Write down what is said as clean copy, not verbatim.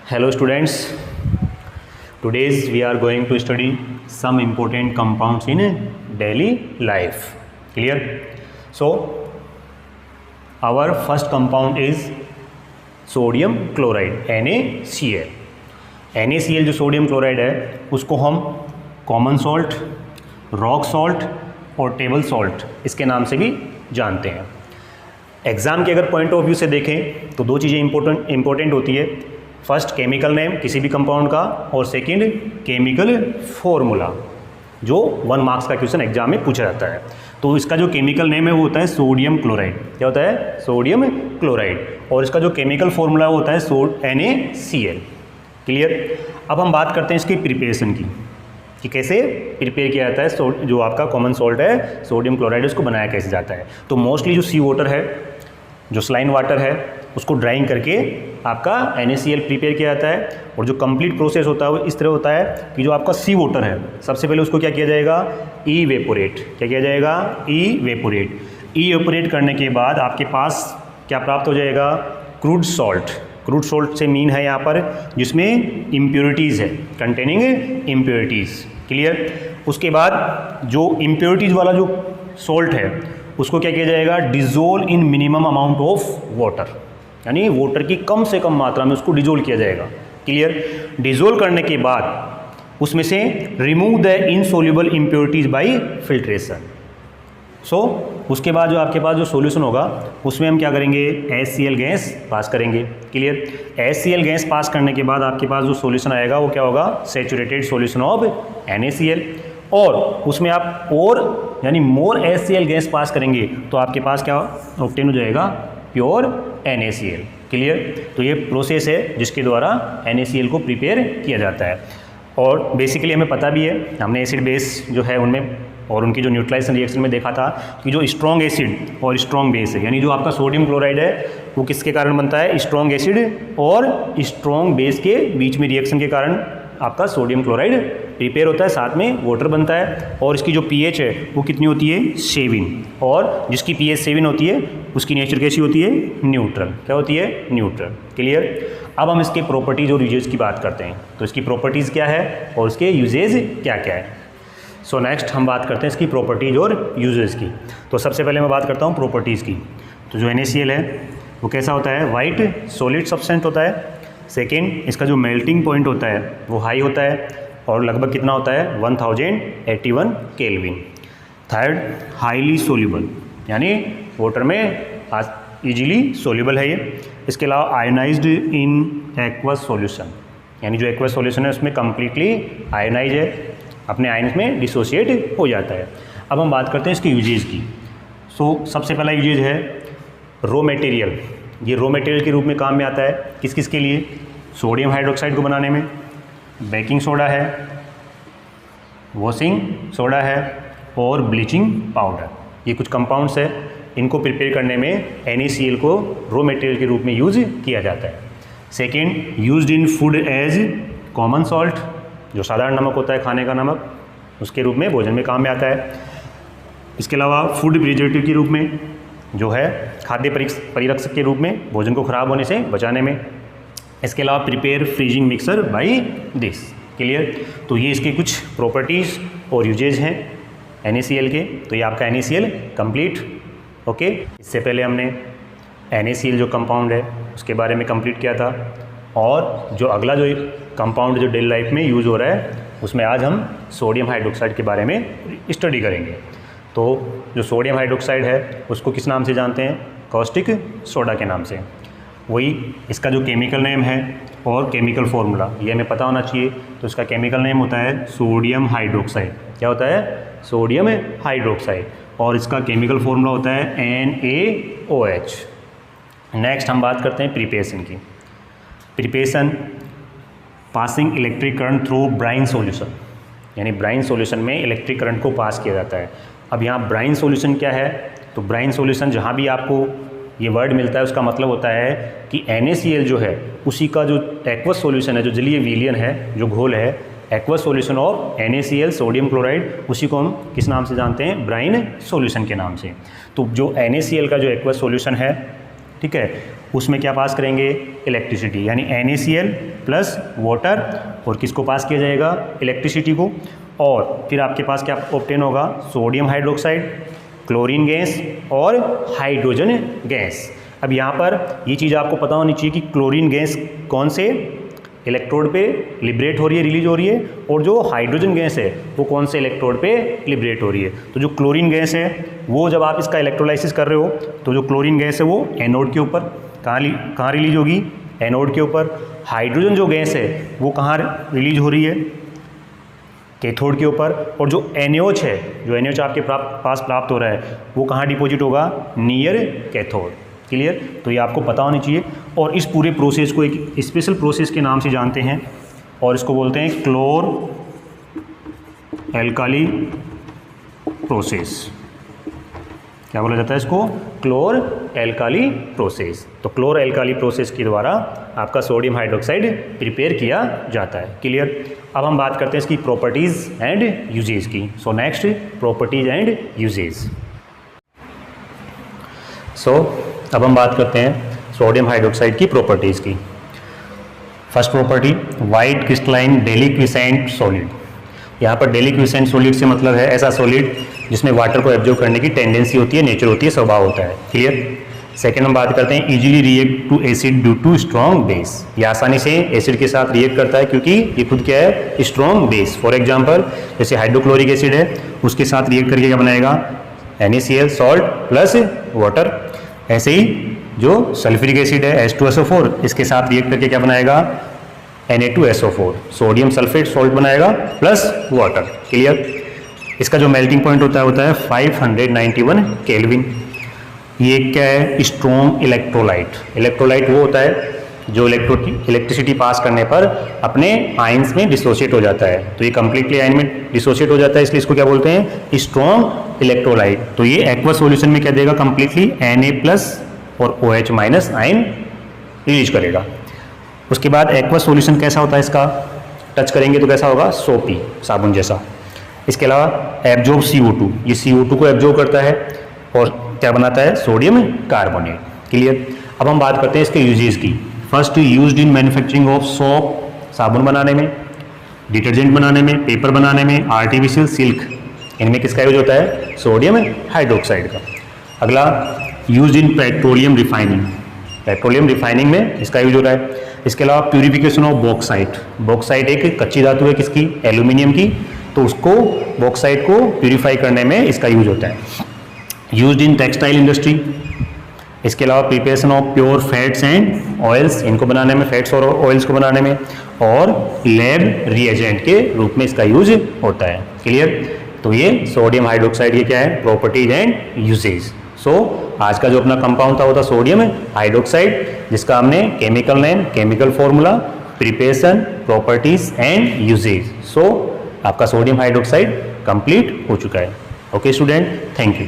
Hello students, today's we are going to study some important compounds in daily life. Clear? So our first compound is sodium chloride NaCl. NaCl जो sodium chloride है उसको हम common salt, rock salt और table salt इसके नाम से भी जानते हैं। एग्ज़ाम के अगर पॉइंट ऑफ व्यू से देखें तो दो चीज़ें इंपॉर्टेंट होती है। फर्स्ट केमिकल नेम किसी भी कंपाउंड का और सेकंड केमिकल फॉर्मूला जो 1 मार्क्स का क्वेश्चन एग्जाम में पूछा जाता है। तो इसका जो केमिकल नेम है वो होता है सोडियम क्लोराइड। क्या होता है? Sodium chloride. और इसका जो केमिकल फॉर्मूला वो होता है NaCl। क्लियर? अब हम बात करते हैं इसकी प्रिपरेशन की कि कैसे प्रिपेयर किया जाता है। जो आपका कॉमन सॉल्ट है सोडियम क्लोराइड उसको बनाया कैसे जाता है। तो मोस्टली जो सी वाटर है, जो सलाइन वाटर है, उसको ड्राइंग करके आपका NaCl प्रिपेयर किया जाता है। और जो कंप्लीट प्रोसेस होता है वो इस तरह होता है कि जो आपका सी वाटर है सबसे पहले उसको क्या किया जाएगा? इवेपोरेट। क्या किया जाएगा? इवेपोरेट। इवेपोरेट करने के बाद आपके पास क्या प्राप्त हो जाएगा? Crude salt. क्रूड सॉल्ट से मीन है यहाँ पर जिसमें इम्प्योरिटीज़ है, कंटेनिंग इम्प्योरिटीज़। क्लियर? उसके बाद जो इम्प्योरिटीज़ वाला जो सॉल्ट है उसको क्या किया जाएगा? Dissolve in minimum amount of water, यानी वाटर की कम से कम मात्रा में उसको डिजोल्व किया जाएगा। क्लियर? डिजोल्व करने के बाद उसमें से remove the insoluble impurities by filtration. So उसके बाद जो आपके पास जो सॉल्यूशन होगा उसमें हम क्या करेंगे? HCl गैस पास करेंगे। क्लियर? HCl गैस पास करने के बाद आपके पास जो सॉल्यूशन आएगा वो क्या होगा? Saturated solution of NaCl। और उसमें आप और यानी मोर HCl गैस पास करेंगे तो आपके पास क्या ऑब्टेन हो जाएगा? Pure NaCl। क्लियर? तो ये प्रोसेस है जिसके द्वारा NaCl को प्रिपेयर किया जाता है। और बेसिकली हमें पता भी है, हमने एसिड बेस जो है उनमें और उनकी जो न्यूट्रलाइजेशन रिएक्शन में देखा था कि जो स्ट्रॉन्ग एसिड और स्ट्रॉन्ग बेस है, यानी जो आपका सोडियम क्लोराइड है वो किसके कारण बनता है? स्ट्रॉन्ग एसिड और स्ट्रॉन्ग बेस के बीच में रिएक्शन के कारण आपका सोडियम क्लोराइड प्रिपेयर होता है, साथ में वाटर बनता है। और इसकी जो pH है वो कितनी होती है? 7। और जिसकी pH 7 होती है उसकी नेचर कैसी होती है? न्यूट्रल। क्या होती है? न्यूट्रल। क्लियर? अब हम इसके प्रॉपर्टीज़ और यूजेज की बात करते हैं। तो इसकी प्रॉपर्टीज़ क्या है और इसके यूजेज क्या क्या है। सो नेक्स्ट हम बात करते हैं इसकी प्रॉपर्टीज़ और यूजेज की। तो सबसे पहले मैं बात करता हूँ प्रॉपर्टीज़ की। तो जो NaCl है वो कैसा होता है? वाइट सॉलिड सब्सटेंस होता है। सेकेंड, इसका जो मेल्टिंग पॉइंट होता है वो हाई होता है और लगभग कितना होता है? 1081 केल्विन। थर्ड, हाईली सोल्यूबल, यानी वाटर में इजीली सोल्यूबल है ये। इसके अलावा आयोनाइज्ड इन एक्वस सॉल्यूशन, यानी जो एक्वस सॉल्यूशन है उसमें कम्प्लीटली आयोनाइज है, अपने आयन्स में डिसोसिएट हो जाता है। अब हम बात करते हैं इसके यूजेज की। सो सबसे पहला यूजेज है रॉ मटेरियल। ये रॉ मटेरियल के रूप में काम में आता है किस किस के लिए? सोडियम हाइड्रोक्साइड को बनाने में, बेकिंग सोडा है, वॉशिंग सोडा है और ब्लीचिंग पाउडर। ये कुछ कंपाउंड्स है, इनको प्रिपेयर करने में NaCl को रॉ मटेरियल के रूप में यूज किया जाता है। Second, used in food as common salt, जो साधारण नमक होता है खाने का नमक, उसके रूप में भोजन में काम में आता है। इसके अलावा फूड प्रिजर्वेटिव के रूप में, जो है खाद्य परिरक्षक के रूप में भोजन को ख़राब होने से बचाने में। इसके अलावा prepare freezing mixer by this. Clear? तो ये इसके कुछ प्रॉपर्टीज़ और यूजेज हैं NaCl के। तो ये आपका NaCl कंप्लीट। ओके, इससे पहले हमने NaCl जो कंपाउंड है उसके बारे में कंप्लीट किया था। और जो अगला जो कंपाउंड जो डेली लाइफ में यूज़ हो रहा है उसमें आज हम सोडियम हाइड्रोक्साइड के बारे में स्टडी करेंगे। तो जो सोडियम हाइड्रोक्साइड है उसको किस नाम से जानते हैं? कॉस्टिक सोडा के नाम से। वही इसका जो केमिकल नेम है और केमिकल फॉर्मूला ये हमें पता होना चाहिए। तो इसका केमिकल नेम होता है सोडियम हाइड्रोक्साइड। क्या होता है? Sodium hydroxide. और इसका केमिकल फॉर्मूला होता है NaOH। नेक्स्ट हम बात करते हैं प्रिपरेशन की। Preparation, passing electric current through brine solution, यानी ब्राइन सॉल्यूशन में इलेक्ट्रिक करंट को पास किया जाता है। अब यहाँ ब्राइन सॉल्यूशन क्या है? तो ब्राइन सॉल्यूशन जहाँ भी आपको ये वर्ड मिलता है उसका मतलब होता है कि NaCl जो है उसी का जो एक्वस सॉल्यूशन है, जो जलीय विलयन है, जो घोल है, aqueous solution of NaCl sodium chloride, उसी को हम किस नाम से जानते हैं? ब्राइन सॉल्यूशन के नाम से। तो जो NaCl का जो एक्वस सॉल्यूशन है ठीक है, उसमें क्या पास करेंगे, इलेक्ट्रिसिटी, यानी NaCl प्लस वाटर, और किसको पास किया जाएगा, इलेक्ट्रिसिटी को, और फिर आपके पास क्या ऑब्टेन होगा, सोडियम हाइड्रोक्साइड, क्लोरीन गैस और हाइड्रोजन गैस। अब यहाँ पर ये चीज़ आपको पता होनी चाहिए कि क्लोरीन गैस कौन से इलेक्ट्रोड पे लिबरेट हो रही है, रिलीज हो रही है, और जो हाइड्रोजन गैस है वो कौन से इलेक्ट्रोड पे लिबरेट हो रही है। तो जो क्लोरीन गैस है वो जब आप इसका इलेक्ट्रोलाइसिस कर रहे हो तो जो क्लोरीन गैस है वो एनोड के ऊपर कहाँ रिलीज होगी, एनोड के ऊपर। हाइड्रोजन जो गैस है वो कहाँ रिलीज हो रही है, कैथोड के ऊपर। और जो NaOH है, जो NaOH आपके पास प्राप्त हो रहा है वो कहाँ डिपॉजिट होगा, नियर कैथोड। क्लियर, तो ये आपको पता होनी चाहिए। और इस पूरे प्रोसेस को एक स्पेशल प्रोसेस के नाम से जानते हैं और इसको बोलते हैं क्लोर एल्काली प्रोसेस। क्या बोला जाता है इसको, क्लोर एल्काली प्रोसेस। तो क्लोर एल्काली प्रोसेस के द्वारा आपका सोडियम हाइड्रोक्साइड प्रिपेयर किया जाता है। क्लियर, अब हम बात करते हैं इसकी प्रॉपर्टीज़ एंड यूजेज की। So next, properties and uses. अब हम बात करते हैं सोडियम हाइड्रोक्साइड की प्रॉपर्टीज़ की। First property, white crystalline deliquescent solid. यहाँ पर डेलिक्विसेंट सॉलिड से मतलब है ऐसा सॉलिड जिसमें वाटर को एब्जॉर्ब करने की टेंडेंसी होती है, नेचर होती है, स्वभाव होता है। क्लियर। सेकेंड हम बात करते हैं easily react to acid due to strong base. ये आसानी से एसिड के साथ रिएक्ट करता है क्योंकि ये खुद क्या है, स्ट्रॉन्ग बेस। फॉर एग्जाम्पल जैसे हाइड्रोक्लोरिक एसिड है, उसके साथ रिएक्ट करके क्या बनाएगा, NaCl सॉल्ट प्लस वाटर। ऐसे ही जो सल्फ्यूरिक एसिड है H2SO4, इसके साथ रिएक्ट करके क्या बनाएगा, Na2SO4, सोडियम सल्फेट सॉल्ट बनाएगा प्लस वाटर। क्लियर। इसका जो मेल्टिंग पॉइंट होता है 591 केल्विन। ये क्या है, स्ट्रॉन्ग इलेक्ट्रोलाइट। इलेक्ट्रोलाइट वो होता है जो इलेक्ट्रिसिटी पास करने पर अपने आयंस में डिसोशिएट हो जाता है। तो ये कंप्लीटली आयन में डिसोशिएट हो जाता है, इसलिए इसको क्या बोलते हैं, स्ट्रॉन्ग इलेक्ट्रोलाइट। तो ये एक्वा सॉल्यूशन में क्या देगा, कंप्लीटली Na+ और OH- आयन रिलीज करेगा। उसके बाद एक्वा सॉल्यूशन कैसा होता है, इसका टच करेंगे तो कैसा होगा, सोपी, साबुन जैसा। इसके अलावा एब्जॉर्ब CO2, ये CO2 को एब्जॉर्ब करता है और क्या बनाता है, सोडियम कार्बोनेट। क्लियर। अब हम बात करते हैं इसके यूजेस की। First, used in manufacturing of soap, साबुन बनाने में, डिटर्जेंट बनाने में, पेपर बनाने में, आर्टिफिशियल सिल्क, इनमें किसका यूज होता है, सोडियम हाइड्रोक्साइड का। अगला, used in petroleum refining, petroleum refining में इसका यूज हो रहा है। इसके अलावा प्यूरिफिकेशन ऑफ बॉक्साइट, बॉक्साइट एक कच्ची धातु है किसकी, एल्यूमिनियम की, तो उसको बॉक्साइट को प्यूरिफाई करने में इसका यूज होता है। Used in textile industry. इसके अलावा preparation of pure fats and oils, इनको बनाने में, फैट्स और ऑयल्स को बनाने में, और लैब रिएजेंट के रूप में इसका यूज होता है। क्लियर। तो ये सोडियम हाइड्रोक्साइड, ये क्या है, प्रॉपर्टीज एंड यूजेज। आज का जो अपना कंपाउंड था वो था सोडियम हाइड्रोक्साइड, जिसका हमने chemical name, chemical formula, preparation, properties and usages. आपका सोडियम हाइड्रोक्साइड कंप्लीट हो चुका है। Okay student, thank you.